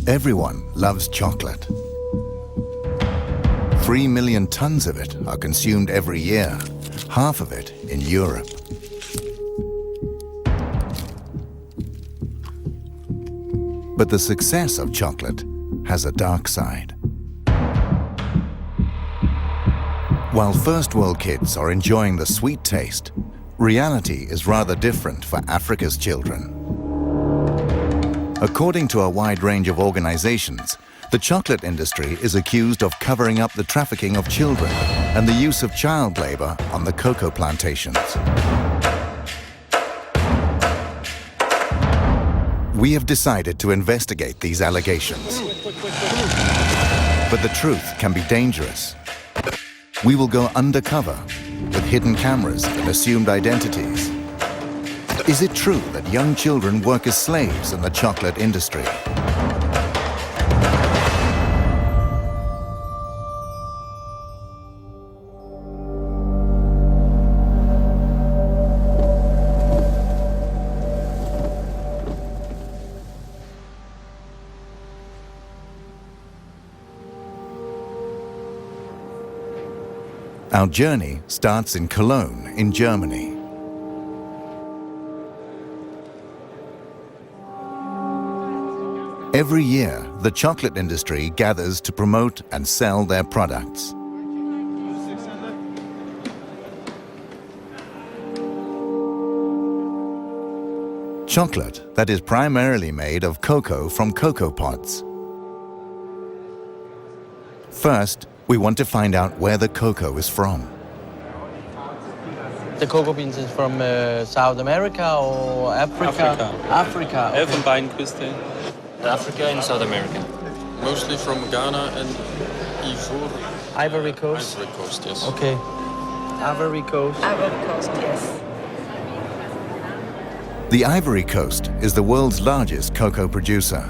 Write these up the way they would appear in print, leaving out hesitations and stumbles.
Everyone loves chocolate. 3 million tons of it are consumed every year, half of it in Europe. But the success of chocolate has a dark side. While first world kids are enjoying the sweet taste, reality is rather different for Africa's children. According to a wide range of organizations, the chocolate industry is accused of covering up the trafficking of children and the use of child labor on the cocoa plantations. We have decided to investigate these allegations. But the truth can be dangerous. We will go undercover with hidden cameras and assumed identities. Is it true that young children work as slaves in the chocolate industry? Our journey starts in Cologne, in Germany. Every year, the chocolate industry gathers to promote and sell their products. Chocolate that is primarily made of cocoa from cocoa pods. First, we want to find out where the cocoa is from. The cocoa beans is from South America or Africa? Africa. Okay. Elfenbeinküste. Africa and South America. Mostly from Ghana and Ivory Coast? Ivory Coast, yes. Okay. Ivory Coast. Ivory Coast, yes. The Ivory Coast is the world's largest cocoa producer.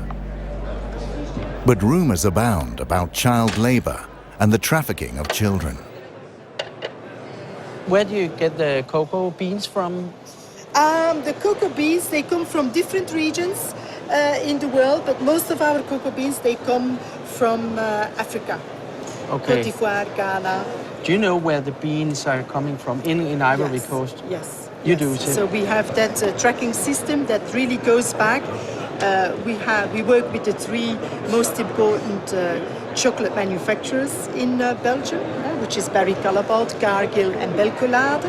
But rumors abound about child labor and the trafficking of children. Where do you get the cocoa beans from? The cocoa beans, they come from different regions in the world, but most of our cocoa beans, they come from Africa. Okay. Côte d'Ivoire, Ghana. Do you know where the beans are coming from in Ivory Yes. Coast? Yes. You yes. do, too? So we have that tracking system that really goes back. We work with the three most important chocolate manufacturers in Belgium, which is Barry Callebaut, Cargill and Belcolade.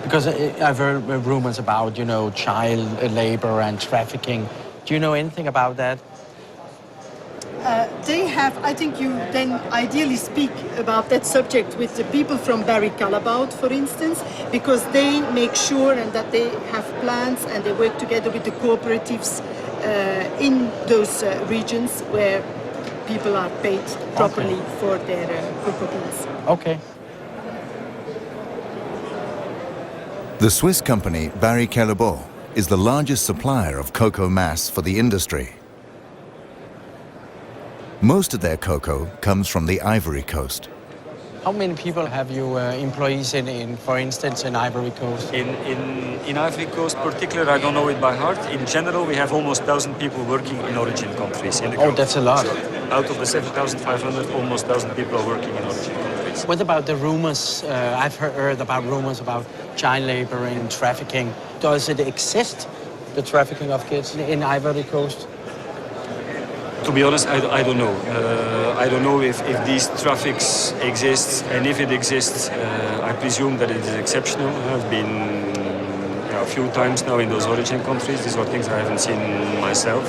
Because I've heard rumors about, you know, child labor and trafficking. Do you know anything about that? They have, I think you then ideally speak about that subject with the people from Barry Callebaut, for instance, because they make sure and that they have plans and they work together with the cooperatives in those regions where people are paid properly for their cocoa beans. Okay. The Swiss company Barry Callebaut is the largest supplier of cocoa mass for the industry. Most of their cocoa comes from the Ivory Coast. How many people have you employees in, for instance, in Ivory Coast? In Ivory Coast particular, I don't know it by heart. In general, we have almost 1,000 people working in origin countries. In the Oh, that's a lot. Out of the 7,500, almost 1,000 people are working in origin countries. What about the rumors? I've heard about rumors about child labor and trafficking. Does it exist, the trafficking of kids in Ivory Coast? To be honest, I don't know. I don't know if these traffics exist, and if it exists, I presume that it is exceptional. I've been a few times now in those origin countries. These are things I haven't seen myself.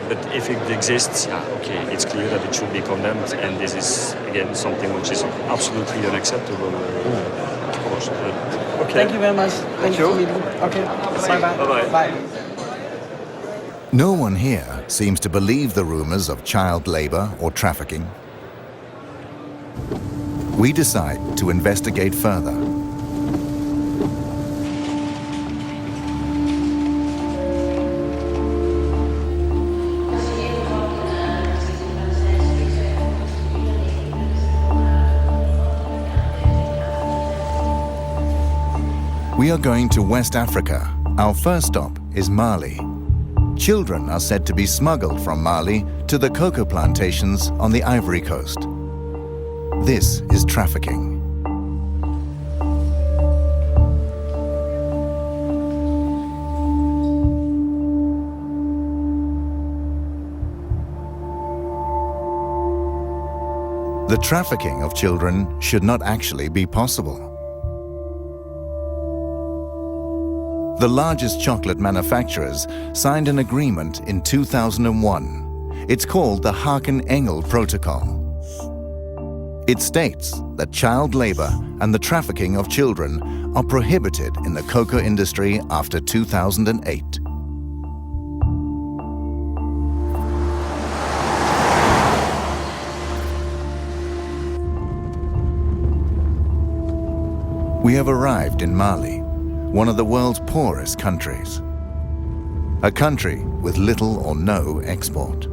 But if it exists, yeah, okay, it's clear that it should be condemned, and this is, again, something which is absolutely unacceptable, of course. Okay. Thank you very much. Thank you. Okay. Bye-bye. Bye-bye. Bye. No one here seems to believe the rumors of child labor or trafficking. We decide to investigate further. We are going to West Africa. Our first stop is Mali. children are said to be smuggled from Mali to the cocoa plantations on the Ivory Coast. This is trafficking. The trafficking of children should not actually be possible. The largest chocolate manufacturers signed an agreement in 2001. It's called the Haken-Engel Protocol. It states that child labor and the trafficking of children are prohibited in the cocoa industry after 2008. We have arrived in Mali, one of the world's poorest countries. A country with little or no export.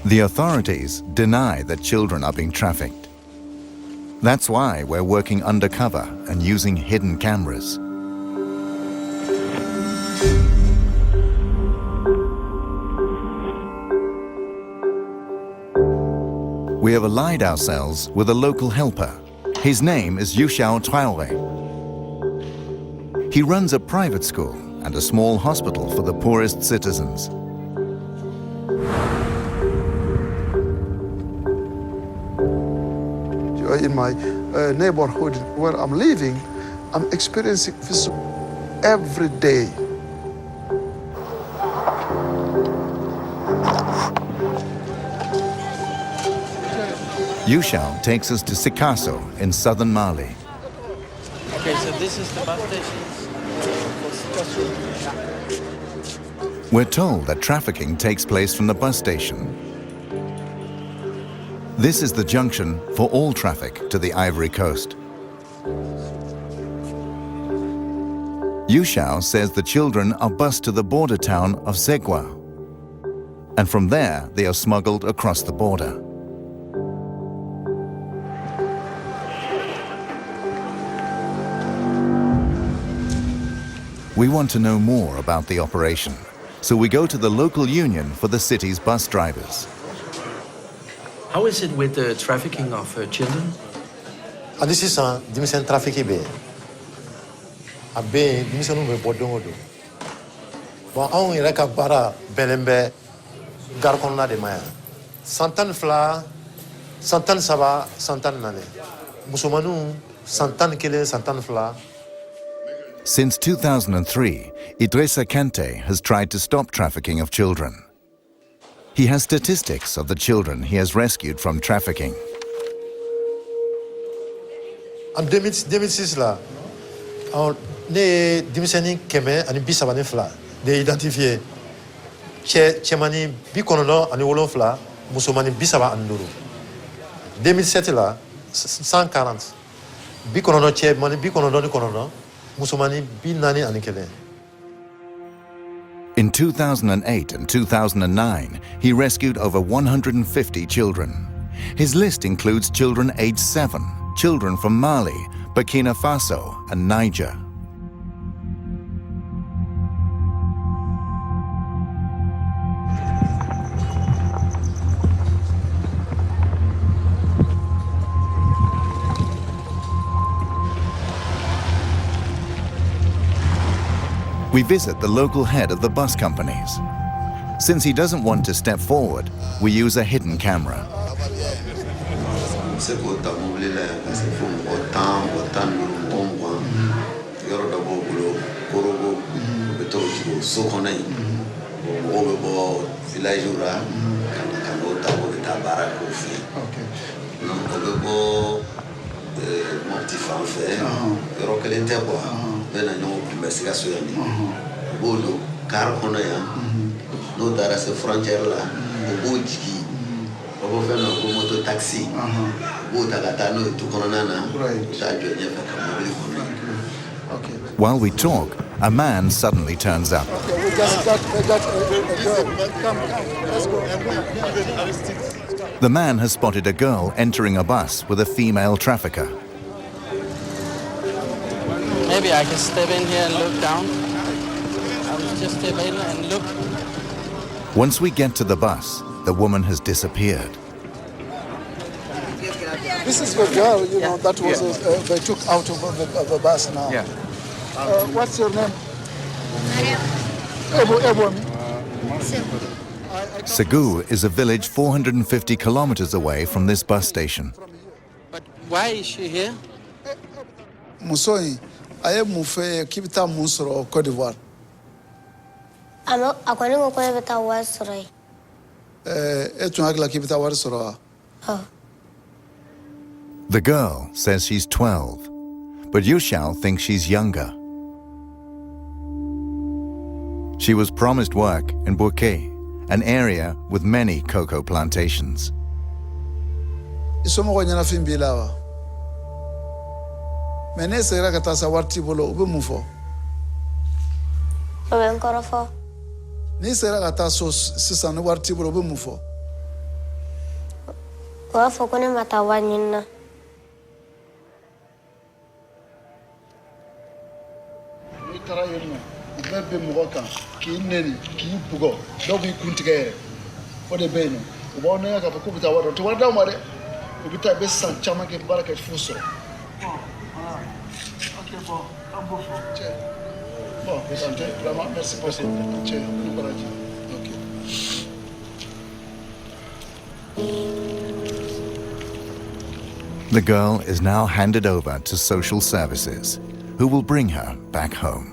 The authorities deny that children are being trafficked. That's why we're working undercover and using hidden cameras. We have allied ourselves with a local helper. His name is Yushao Traore. He runs a private school and a small hospital for the poorest citizens. In my neighborhood where I'm living, I'm experiencing this every day. Yushao takes us to Sikasso in southern Mali. Okay, so this is the bus station. We're told that trafficking takes place from the bus station. This is the junction for all traffic to the Ivory Coast. Yushao says the children are bused to the border town of Segwa, and from there they are smuggled across the border. We want to know more about the operation, so we go to the local union for the city's bus drivers. How is it with the trafficking of children? This is a dimension trafficking. A bay, dimension of Bodomodo. But only like a bara, Belembe, Garcona de Maya. Santan Fla, Santan Saba, Santan Nane. Musumanu, Santan Kile, Santan Fla. Since 2003, Idrissa Kante has tried to stop trafficking of children. He has statistics of the children he has rescued from trafficking. En 2006 là, ne dimiseni keme ani bisabani fla de identifier chemani bikonono ani wolonfla musomani bisaba anduru. 2007 là 140 bikonono chemani bikonono ni konono musomani binani ani kele. In 2008 and 2009, he rescued over 150 children. His list includes children aged 7, children from Mali, Burkina Faso, and Niger. We visit the local head of the bus companies. Since he doesn't want to step forward, we use a hidden camera. While we talk, a man suddenly turns up. Okay, we got a girl. Come, let's go. The man has spotted a girl entering a bus with a female trafficker. Maybe I can step in here and look down. I will just step in and look. Once we get to the bus, the woman has disappeared. This is the girl, you know, that was they took out of the bus now. Yeah. What's your name? Segu is a village 450 kilometers away from this bus station. But why is she here? Musoi, I am Mufe Kibita Musoro, Cote d'Ivoire. According to what I was right. Etunagla Kibita Warsoro. The girl says she's 12, but Yushao thinks she's younger. She was promised work in Bouquet, an area with many cocoa plantations. Isomo nyana fimbilawa. Menese ra katasa warti bolo ube mufo. Ben korofo. Ni sera kataso sisa no warti bolo ube mufo. Wa fokone matawa nyina. Tara yelma bebe mugoka ki neni ki bugo dogu kuntigere o de beno o bona ka ko bita wado to wada mare o bita be san chama ke baraka fuso OK bon ambofo che bon santé vraiment merci pour cette che nous baraji OK. The girl is now handed over to social services, who will bring her back home.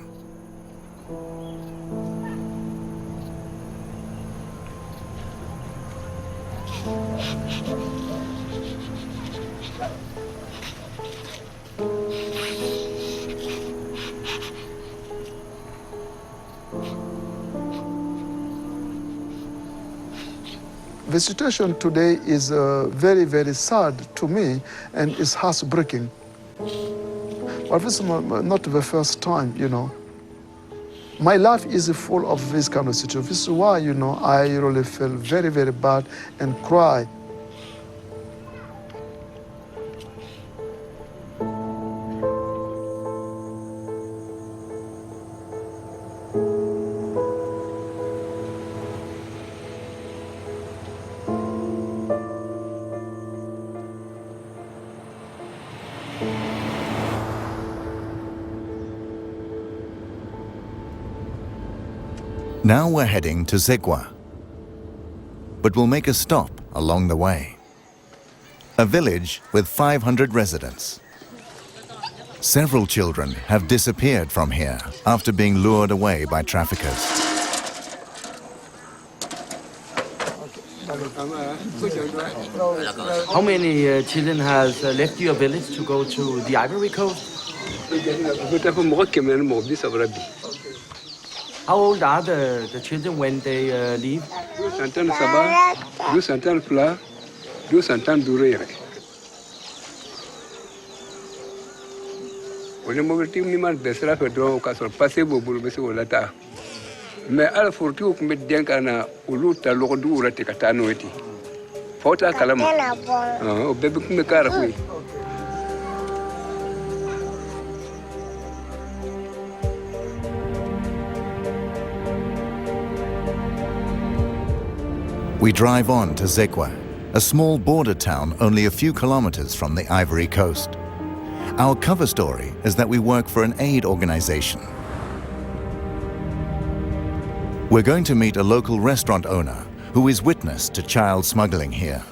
The situation today is very, very sad to me and it's heartbreaking. But this is not the first time, you know. My life is full of this kind of situation. This is why, you know, I really feel very, very bad and cry. Now we're heading to Zegwa, but we'll make a stop along the way. A village with 500 residents. Several children have disappeared from here after being lured away by traffickers. How many children has left your village to go to the Ivory Coast? How old are the children when they leave? We drive on to Zegwa, a small border town only a few kilometers from the Ivory Coast. Our cover story is that we work for an aid organization. We're going to meet a local restaurant owner who is witness to child smuggling here.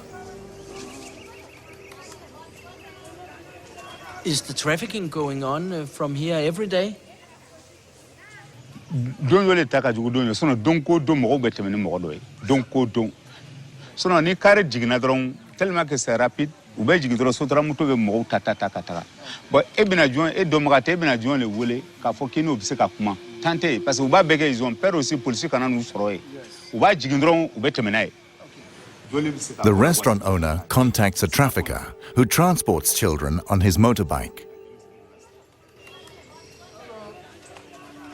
Is the trafficking going on from here every day? Don yo le taka jugu don yo sono don ko don mo be temene mo do don ko don sono ni kare jigina dron tellement que c'est rapide ou be jigi dron so tra muto be mo tata bon e bina joint e do mo gate bina joint le wole ka fo kini obise ka kuma tante parce que ou ba bege ils ont peur aussi police kana nous soroy ou ba jigi dron ou be temene. The restaurant owner contacts a trafficker who transports children on his motorbike.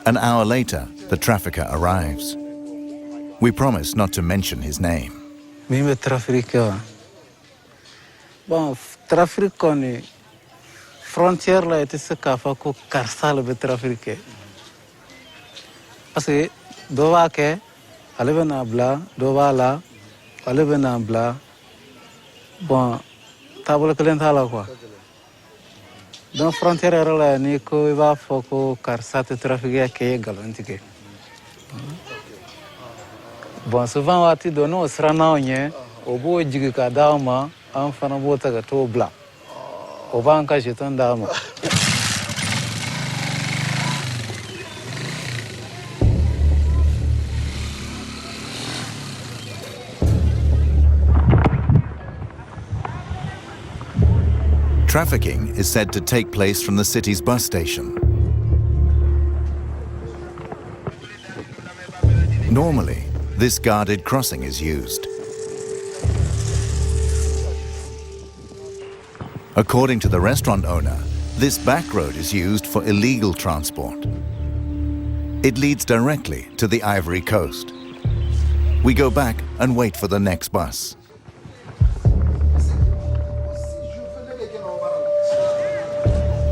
An hour later, the trafficker arrives. We promise not to mention his name. Mimi trafficker. Bon, trafficker ni frontière la ete se kafa ko karsal be trafficker. Parce que dova ke ale bena bla, dova la, ale bena bla. Bon, tabule kelen thala quoi. Dans frontière la ni ko iba foko karsate trafficker ke galantike. Bon, souvent wati dono srana onye obo jigi ka dama an fana bota ga to bla. Oba an ka jeton dama. Trafficking is said to take place from the city's bus station. Normally, this guarded crossing is used. According to the restaurant owner, this back road is used for illegal transport. It leads directly to the Ivory Coast. We go back and wait for the next bus.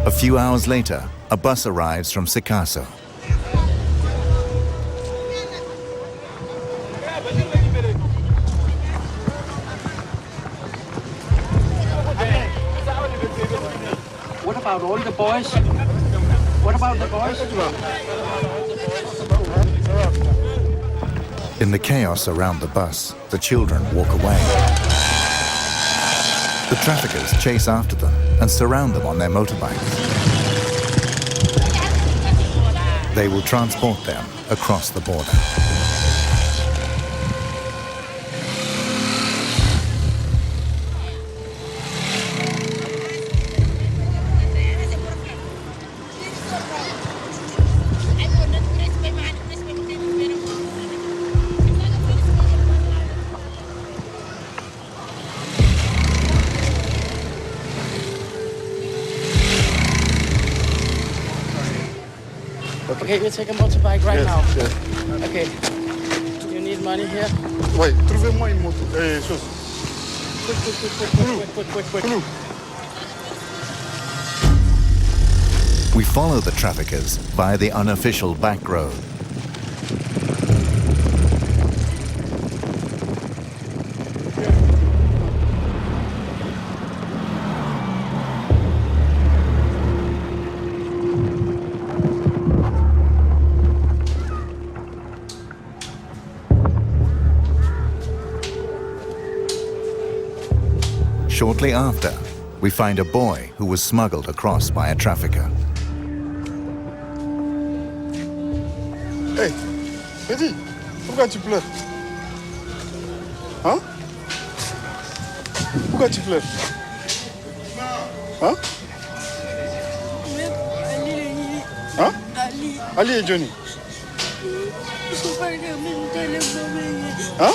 A few hours later, a bus arrives from Sikasso. What about all the boys? What about the boys? In the chaos around the bus, the children walk away. The traffickers chase after them and surround them on their motorbikes. They will transport them across the border. Okay, you take a motorbike right Yes, now. yes. Okay. You need money here? Oui, trouvez-moi une moto. Chose. Quick. We follow the traffickers via the unofficial back road. Shortly after, we find a boy who was smuggled across by a trafficker. Hey, petit, pourquoi tu pleures? Hein? Pourquoi tu pleures? Hein? Hein? Ali et Johnny. Hein?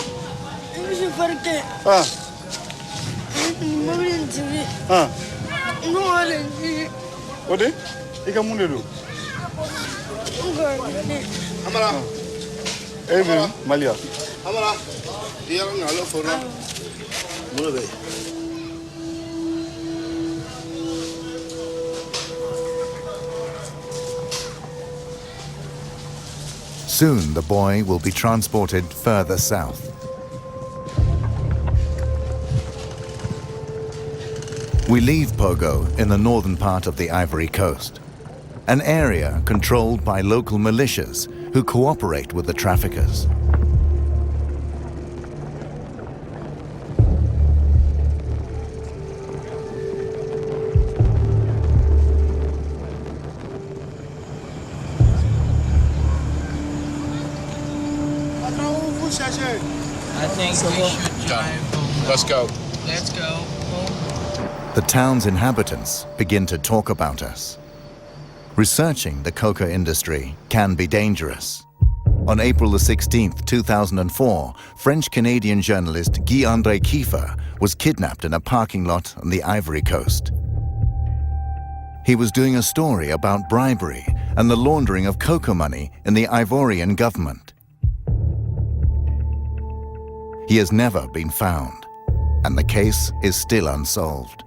Ah. Ah. Ode? Ika munelo. Amara. Eh, Malia. Amara. Dia ngalo fora. Mulebe. Soon, the boy will be transported further south. We leave Pogo in the northern part of the Ivory Coast, an area controlled by local militias who cooperate with the traffickers. I think we should drive. Let's go. Let's go. The town's inhabitants begin to talk about us. Researching the coca industry can be dangerous. On April 16, 2004, French-Canadian journalist Guy-André Kiefer was kidnapped in a parking lot on the Ivory Coast. He was doing a story about bribery and the laundering of cocoa money in the Ivorian government. He has never been found, and the case is still unsolved.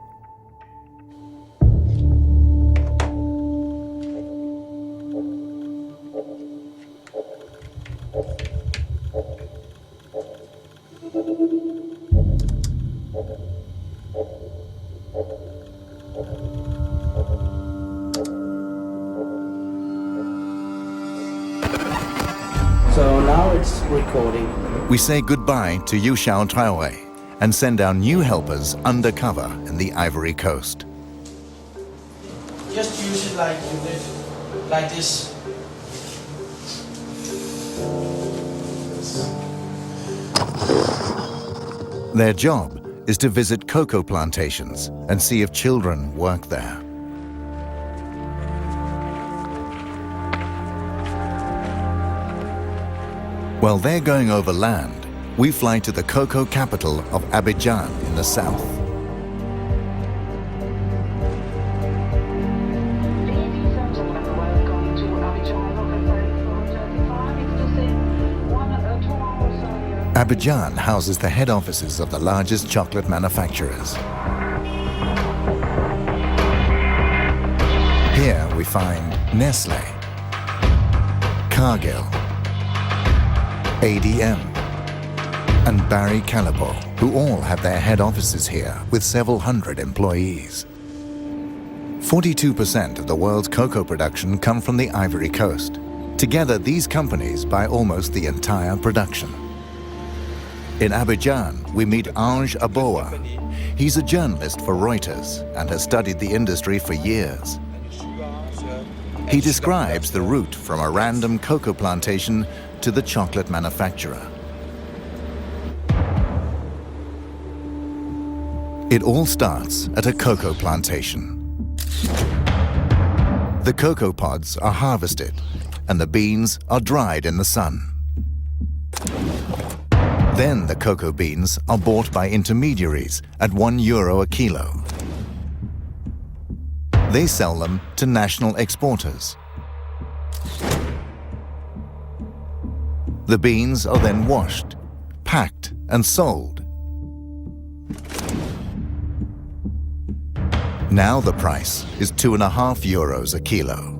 So now it's recording. We say goodbye to Yushao Traoré and send our new helpers undercover in the Ivory Coast. Just use it like you live, like this. Their job is to visit cocoa plantations and see if children work there. While they're going over land, we fly to the cocoa capital of Abidjan in the south. Abidjan houses the head offices of the largest chocolate manufacturers. Here we find Nestlé, Cargill, ADM, and Barry Callebaut, who all have their head offices here with several hundred employees. 42% of the world's cocoa production come from the Ivory Coast. Together, these companies buy almost the entire production. In Abidjan, we meet Ange Aboa. He's a journalist for Reuters and has studied the industry for years. He describes the route from a random cocoa plantation to the chocolate manufacturer. It all starts at a cocoa plantation. The cocoa pods are harvested and the beans are dried in the sun. Then the cocoa beans are bought by intermediaries at €1 a kilo. They sell them to national exporters. The beans are then washed, packed, and sold. Now the price is €2.50 a kilo.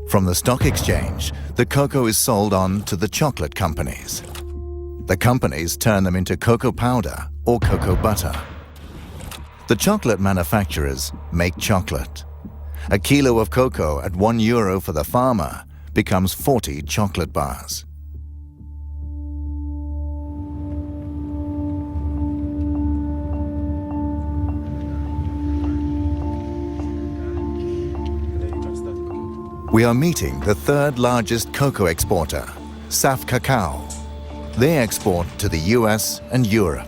From the stock exchange, the cocoa is sold on to the chocolate companies. The companies turn them into cocoa powder or cocoa butter. The chocolate manufacturers make chocolate. A kilo of cocoa at €1 for the farmer becomes 40 chocolate bars. We are meeting the third largest cocoa exporter, Saf Cacao. They export to the US and Europe.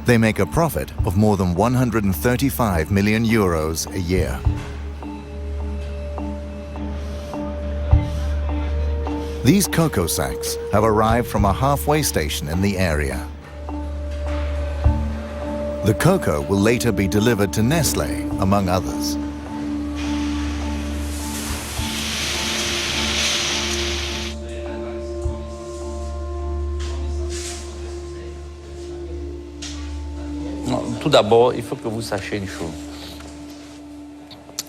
They make a profit of more than €135 million a year. These cocoa sacks have arrived from a halfway station in the area. The cocoa will later be delivered to Nestlé, among others. Tout d'abord, il faut que vous sachiez une chose.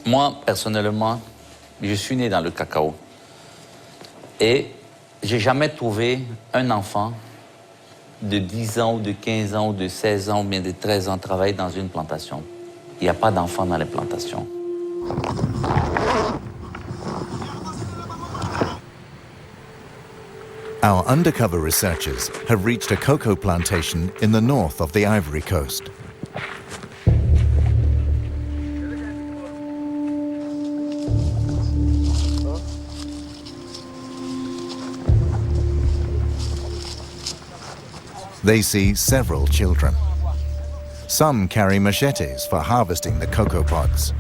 Moi, personnellement, je suis né dans le cacao. Et j'ai jamais trouvé un enfant de 10 ans ou de 15 ans ou de 16 ans ou bien de 13 ans travailler dans une plantation. Il n'y a pas d'enfants dans les plantations. Our undercover researchers have reached a cocoa plantation in the north of the Ivory Coast. They see several children. Some carry machetes for harvesting the cocoa pods.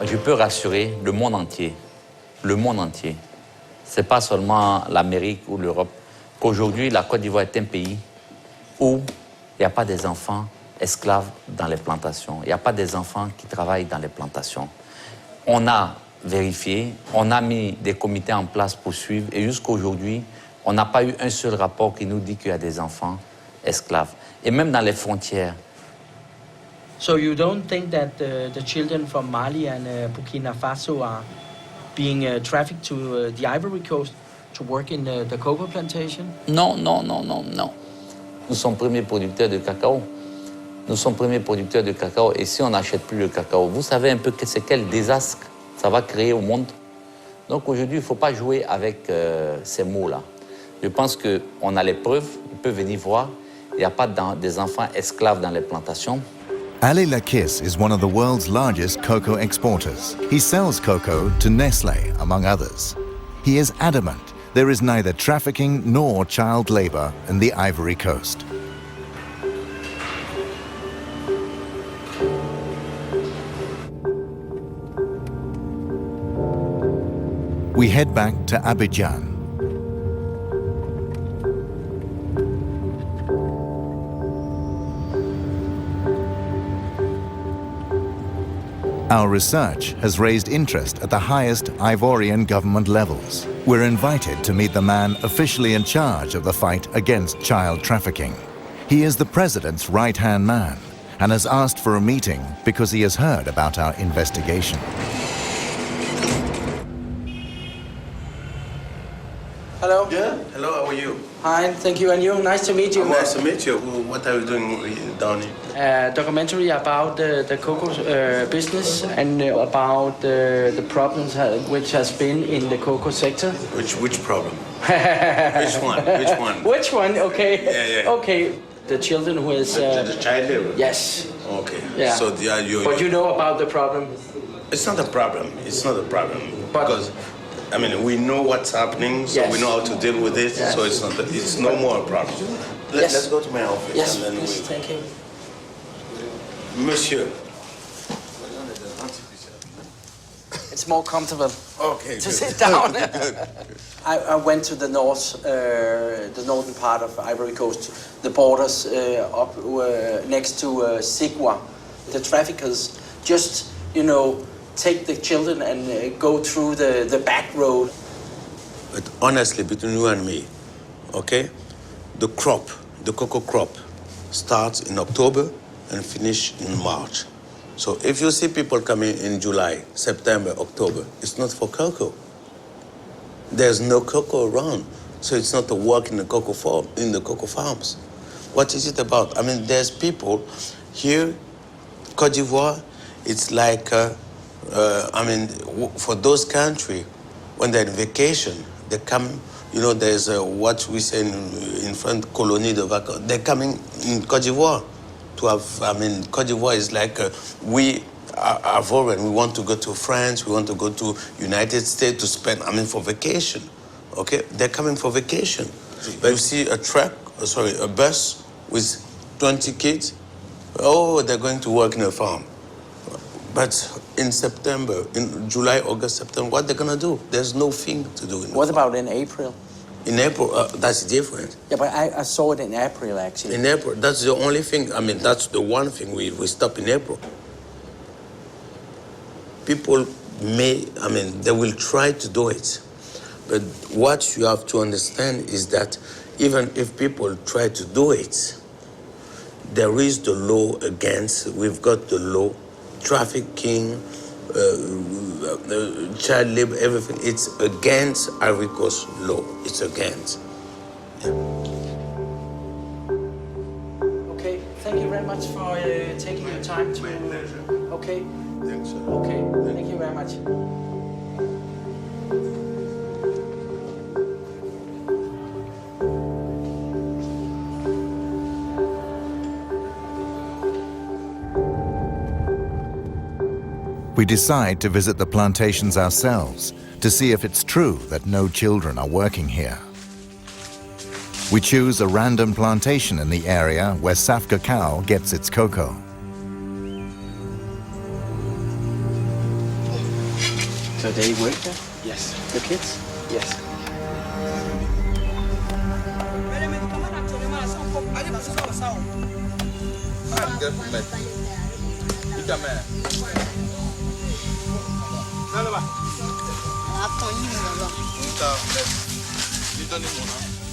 je peux rassurer le monde entier. Ce n'est pas seulement l'Amérique ou l'Europe, qu'aujourd'hui, la Côte d'Ivoire est un pays où il n'y a pas des enfants esclaves dans les plantations. Il n'y a pas des enfants qui travaillent dans les plantations. On a vérifié, on a mis des comités en place pour suivre et jusqu'à aujourd'hui, on n'a pas eu un seul rapport qui nous dit qu'il y a des enfants esclaves. Et même dans les frontières. So you don't think that the children from Mali and Burkina Faso are being trafficked to the Ivory Coast to work in the cocoa plantation? Non. Nous sommes premiers producteurs de cacao. Et si on n'achète plus le cacao, vous savez un peu c'est quel désastre ça va créer au monde. Donc aujourd'hui, il ne faut pas jouer avec ces mots-là. Je pense qu'on a les preuves, on peut venir voir. Il n'y a pas des enfants esclaves dans les plantations. Ali Lakis is one of the world's largest cocoa exporters. He sells cocoa to Nestlé, among others. He is adamant there is neither trafficking nor child labor in the Ivory Coast. We head back to Abidjan. Our research has raised interest at the highest Ivorian government levels. We're invited to meet the man officially in charge of the fight against child trafficking. He is the president's right-hand man and has asked for a meeting because he has heard about our investigation. Hello. Yeah, hello, how are you? Hi, thank you, and you. Nice to meet you. Oh, nice to meet you. What are you doing down here? Documentary about the cocoa business and about the problems which has been in the cocoa sector. Which problem? Which one? Which one? Which one? Okay. Yeah. Okay. The children who is... the child labor? Yes. Okay. Yeah. So But you know about the problem? It's not a problem. It's not a problem. But, because, I mean, we know what's happening, so yes. we know how to deal with it, Yes. so it's no more a problem. Yes. Let's go to my office. Yes, and then please, thank you. Monsieur. It's more comfortable Okay, to good. sit down. Good. I went to the northern part of Ivory Coast, the borders up next to Sigua. The traffickers just, take the children and go through the back road. But honestly, between you and me, okay, the cocoa crop, starts in October and finish in March. So if you see people coming in July, September, October, it's not for cocoa. There's no cocoa around, so it's not a work in the cocoa farms. What is it about? I mean, there's people here, Côte d'Ivoire, it's like, for those countries, when they're on vacation, they come, there's what we say in French, colonie de vacances. They're coming in Côte d'Ivoire to have, Côte d'Ivoire is like, we are foreign. We want to go to France, we want to go to United States to spend, for vacation, okay? They're coming for vacation. But you see a bus with 20 kids, they're going to work in a farm. But in September, in July, August, September, what they're gonna do? There's no thing to do. What about in April? In April, that's different. Yeah, but I saw it in April, actually. In April, that's the only thing, that's the one thing we stop in April. People they will try to do it. But what you have to understand is that even if people try to do it, there is the law against, we've got the law, trafficking, child labor, everything. It's against Ivory Coast law. It's against. Yeah. Okay, thank you very much for taking your time to... My pleasure. Okay. Thanks, sir. Okay, thank you very much. We decide to visit the plantations ourselves to see if it's true that no children are working here. We choose a random plantation in the area where Saf Cacao gets its cocoa. So they work there? Yes. The kids? Yes.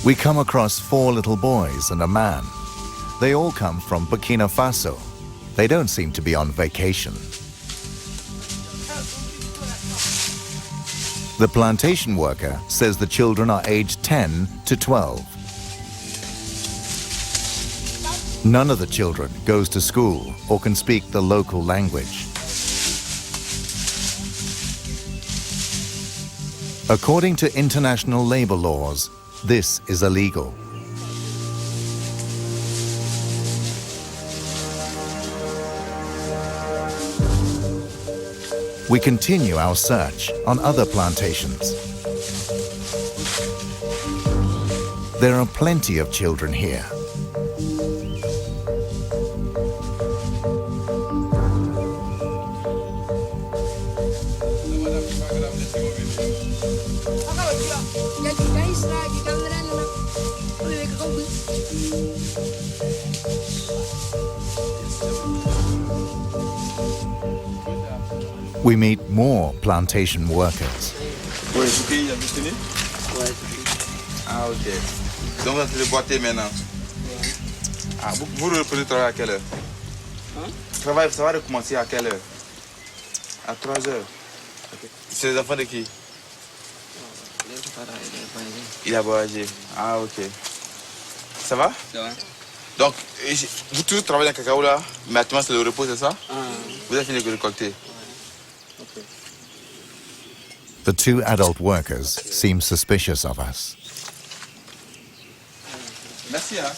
We come across 4 little boys and a man. They all come from Burkina Faso. They don't seem to be on vacation. The plantation worker says the children are aged 10 to 12. None of the children goes to school or can speak the local language. According to international labor laws, this is illegal. We continue our search on other plantations. There are plenty of children here. We meet more plantation workers. Ouais, est-ce qu'il y a fini? Ouais, c'est fini. Ah, ok. Donc, vous êtes les boîtiers maintenant? Ah, vous reprenez travailler à quelle heure? Hein? Travail, ça va recommencer à quelle heure? À 3 heures. Okay. C'est les enfants de qui? Il a voyagé. Ah, ok. Ça va? Ça va. Donc, vous tous travaillez dans le cacao là, mais actuellement c'est le repos, c'est ça? Vous avez fini de récolter? Okay. The 2 adult workers seem suspicious of us. Merci, hein?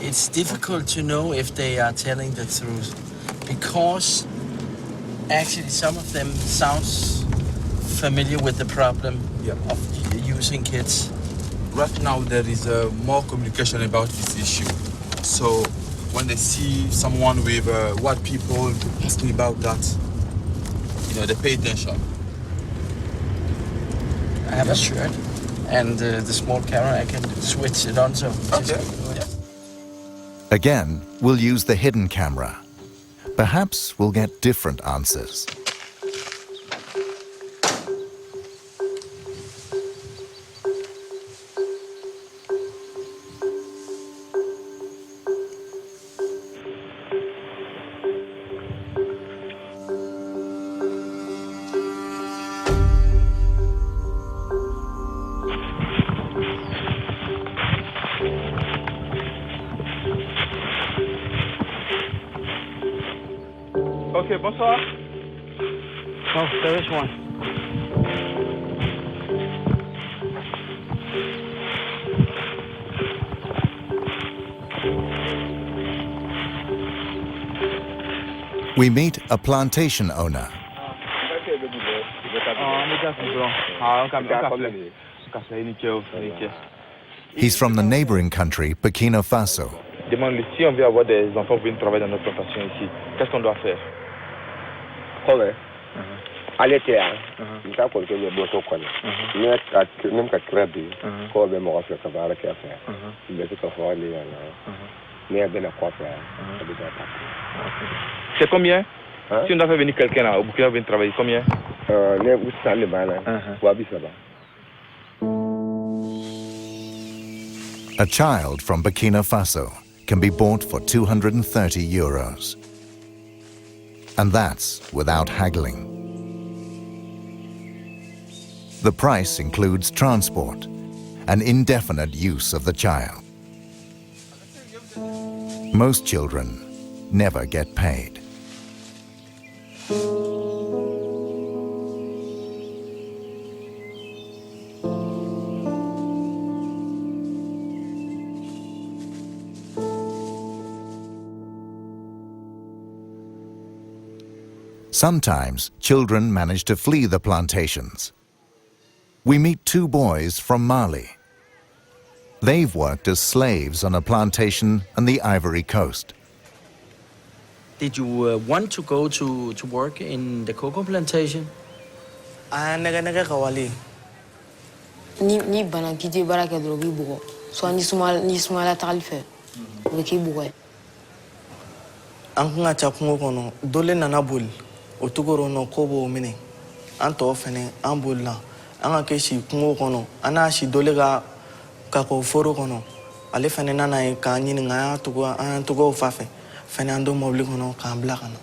It's difficult to know if they are telling the truth because actually some of them sounds familiar with the problem of using kids. Right now there is more communication about this issue. So when they see someone with white people asking about that, you know, they pay attention. I have a shirt and the small camera, I can switch it on. So okay. Again, we'll use the hidden camera. Perhaps we'll get different answers. Ok, bonsoir. Oh, there is one. We meet a plantation owner. He's from the neighboring country, Burkina Faso. Demande si on veut avoir des enfants pour venir travailler dans notre plantation ici, qu'est-ce qu'on doit faire? Allez, tiens, il t'a colqué le bosso con. Même qu'à crébé, comme même on fait ça avec affaire. Il est tout à fait allé mais bien à quoi faire. C'est combien? Si on doit faire venir quelqu'un là, au Burkina venir travailler, combien? Les où ça les balles, wabi ça va. A child from Burkina Faso can be bought for €230. And that's without haggling. The price includes transport and indefinite use of the child. Most children never get paid. Sometimes children manage to flee the plantations. We meet 2 boys from Mali. They've worked as slaves on a plantation on the Ivory Coast. Did you want to go to work in the cocoa plantation? Ni bana kiti baraka drogi bugo. So ni smala talife. Wiki bugo. An kun ka ca kungo kɔnɔ dole nana boli o togoro nɔ ko b'o minɛ an tɔw fɛnɛ an bolila an ka kɛ si kungo kɔnɔ an n'a si dole ka kɔ foro kɔnɔ ale fɛnɛ nana ye k'an ɲininka an y'an togow fa fɛ fɛnɛ an don mɔbili kɔnɔ k'an bila ka na.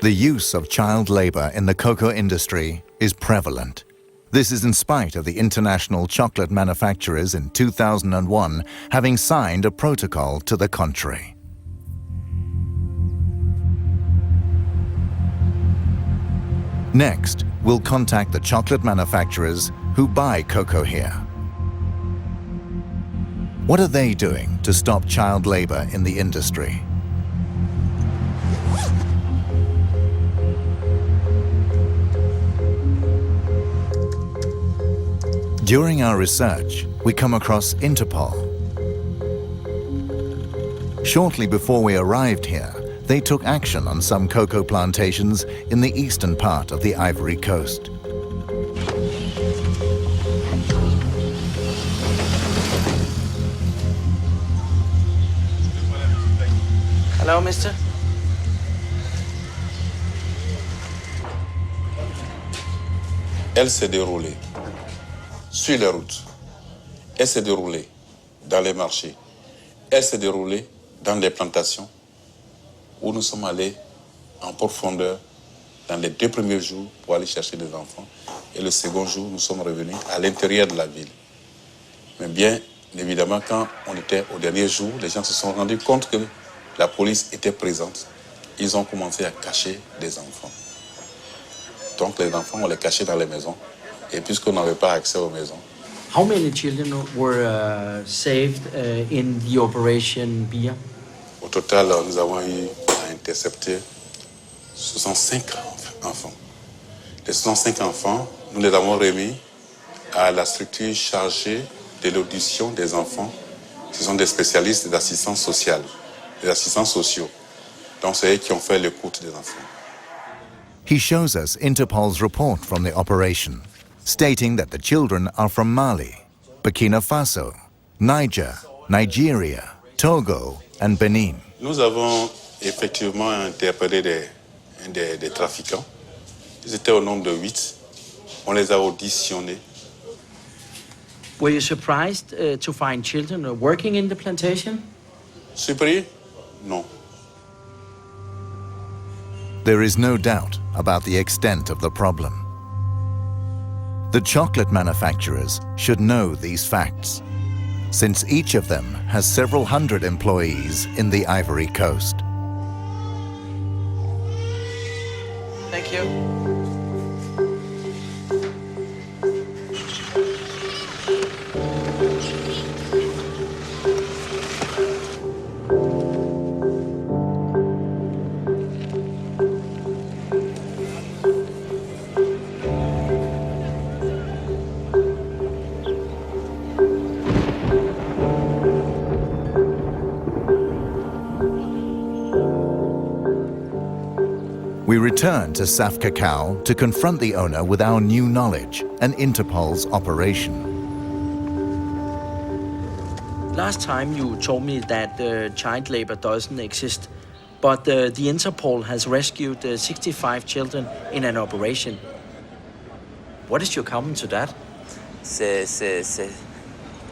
The use of child labor in the cocoa industry is prevalent. This is in spite of the international chocolate manufacturers in 2001 having signed a protocol to the contrary. Next, we'll contact the chocolate manufacturers who buy cocoa here. What are they doing to stop child labor in the industry? During our research, we come across Interpol. Shortly before we arrived here, they took action on some cocoa plantations in the eastern part of the Ivory Coast. Hello, mister. Elle s'est déroulée sur les routes. Elle s'est déroulée dans les marchés. Elle s'est déroulée dans les plantations où nous sommes allés en profondeur dans les 2 premiers jours pour aller chercher des enfants. Et le second jour, nous sommes revenus à l'intérieur de la ville. Mais bien évidemment, quand on était au dernier jour, les gens se sont rendus compte que la police était présente. Ils ont commencé à cacher des enfants. Donc les enfants, on les cachait dans les maisons. Et puisqu'on n'avait pas accès aux maisons. How many children were saved in the operation Bia? Au total, nous avons eu à intercepter 65 enfants. Les 65 enfants, nous les avons remis à la structure chargée de l'audition des enfants. Ce sont des spécialistes d'assistance sociale, des assistants sociaux. Donc c'est eux qui ont fait l'écoute des enfants. He shows us Interpol's report from the operation, stating that the children are from Mali, Burkina Faso, Niger, Nigeria, Togo, and Benin. Nous avons effectivement interpellé des trafiquants. Ils étaient au nombre de 8. On les a auditionnés. Were you surprised to find children working in the plantation? Surpris? Non. There is no doubt about the extent of the problem. The chocolate manufacturers should know these facts, since each of them has several hundred employees in the Ivory Coast. Thank you. We return to Saf Cacao to confront the owner with our new knowledge and Interpol's operation. Last time you told me that child labor doesn't exist, but the Interpol has rescued 65 children in an operation. What is your comment to that?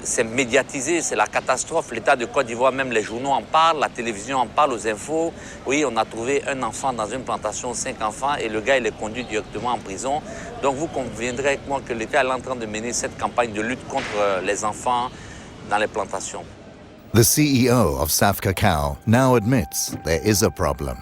C'est médiatisé, c'est la catastrophe. L'État de Côte d'Ivoire, même les journaux en parlent, la télévision en parle, aux infos. Oui, on a trouvé un enfant dans une plantation, 5 enfants, et le gars, il est conduit directement en prison. Donc vous conviendrez avec moi que l'État est en train de mener cette campagne de lutte contre les enfants dans les plantations. The CEO of Saf Cacao now admits there is a problem.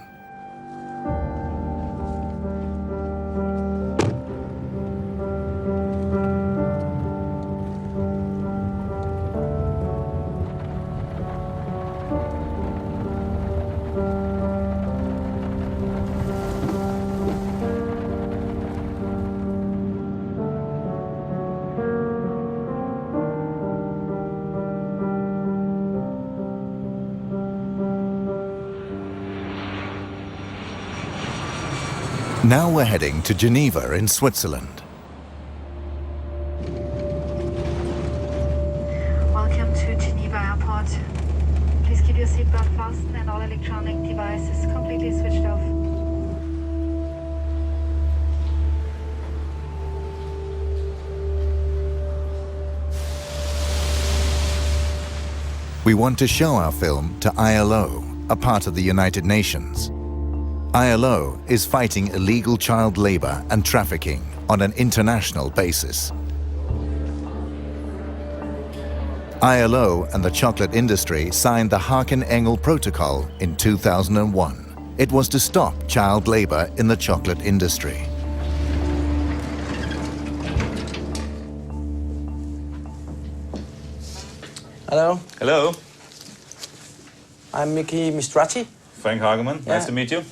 Now we're heading to Geneva in Switzerland. Welcome to Geneva Airport. Please keep your seatbelt fastened and all electronic devices completely switched off. We want to show our film to ILO, a part of the United Nations. ILO is fighting illegal child labor and trafficking on an international basis. ILO and the chocolate industry signed the Haken-Engel Protocol in 2001. It was to stop child labor in the chocolate industry. Hello. Hello. I'm Mickey Mistrati. Frank Hageman. Yeah. Nice to meet you.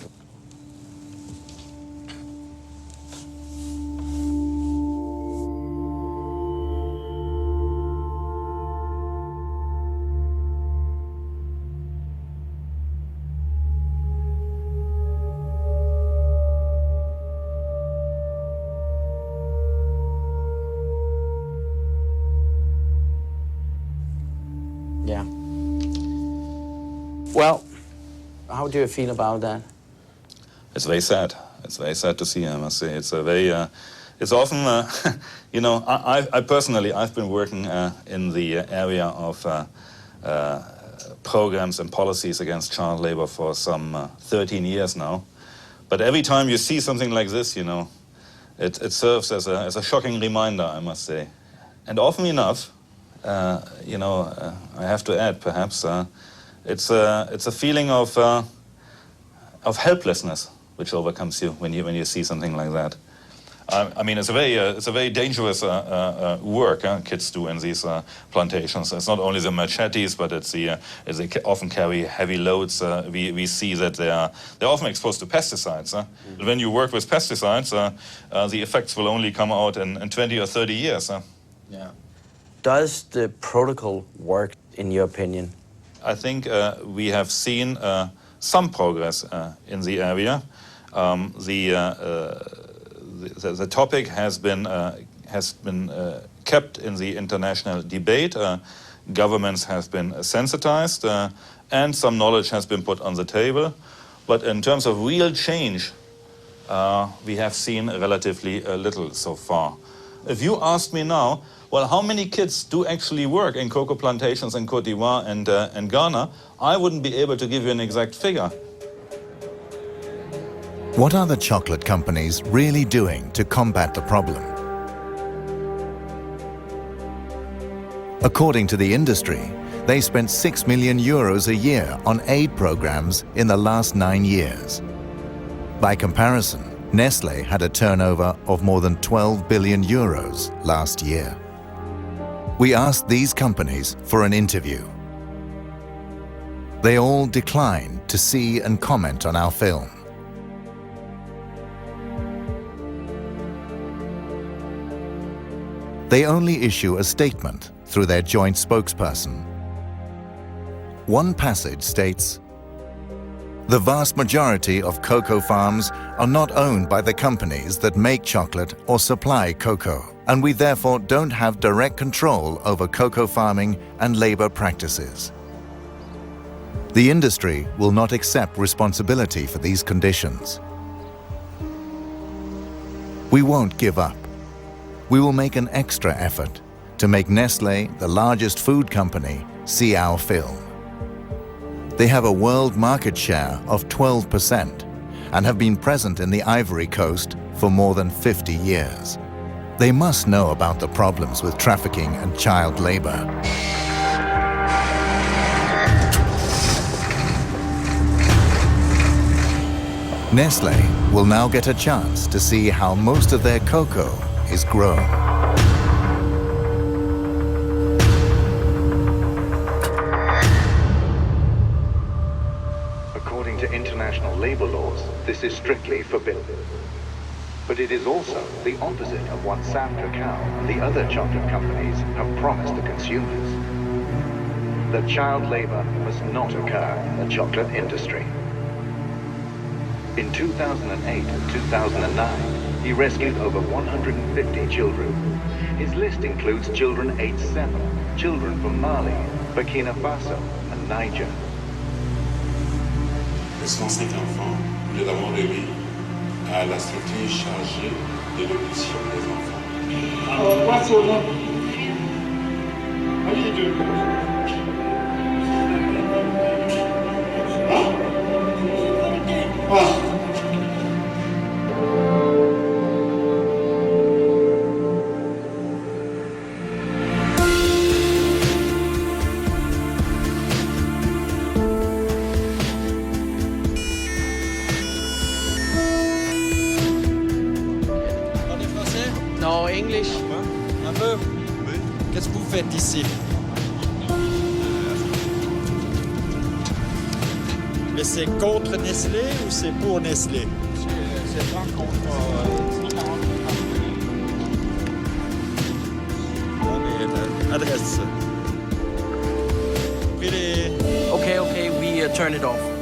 Yeah. Well, how do you feel about that? It's very sad. It's very sad to see, I must say. It's a very, it's often, you know, I personally, I've been working in the area of programs and policies against child labor for some 13 years now. But every time you see something like this, you know, it serves as a shocking reminder, I must say. And often enough, you know, I have to add, perhaps, it's a feeling of helplessness which overcomes you when you see something like that. I mean, it's a very dangerous work kids do in these plantations. It's not only the machetes, but it's they often carry heavy loads. We see that they're often exposed to pesticides. When you work with pesticides, the effects will only come out in 20 or 30 years. Yeah. Does the protocol work, in your opinion? I think we have seen some progress in the area. The topic has been kept in the international debate. Governments have been sensitized, and some knowledge has been put on the table. But in terms of real change, we have seen relatively little so far. If you ask me now, well, how many kids do actually work in cocoa plantations in Côte d'Ivoire and Ghana, I wouldn't be able to give you an exact figure. What are the chocolate companies really doing to combat the problem? According to the industry, they spent €6 million a year on aid programs in the last 9 years. By comparison, Nestlé had a turnover of more than €12 billion last year. We asked these companies for an interview. They all declined to see and comment on our film. They only issue a statement through their joint spokesperson. One passage states, "The vast majority of cocoa farms are not owned by the companies that make chocolate or supply cocoa, and we therefore don't have direct control over cocoa farming and labor practices. The industry will not accept responsibility for these conditions. We won't give up. We will make an extra effort to make Nestlé, the largest food company, see our film. They have a world market share of 12% and have been present in the Ivory Coast for more than 50 years. They must know about the problems with trafficking and child labor." Nestlé will now get a chance to see how most of their cocoa is grown. According to international labor laws, this is strictly forbidden. But it is also the opposite of what Sam Cacao and the other chocolate companies have promised the consumers. That child labor must not occur in the chocolate industry. In 2008 and 2009, he rescued over 150 children. His list includes children aged 7, children from Mali, Burkina Faso, and Niger. Les 105 enfants, nous les avons remis à la structure chargée de l'audition des enfants. Alors, moi, c'est au nom. Non, English. Un peu. Oui. Qu'est-ce que vous faites ici? Mais c'est contre Nestlé ou c'est pour Nestlé? C'est pas contre. Non, mais l'adresse. Okay, we turn it off.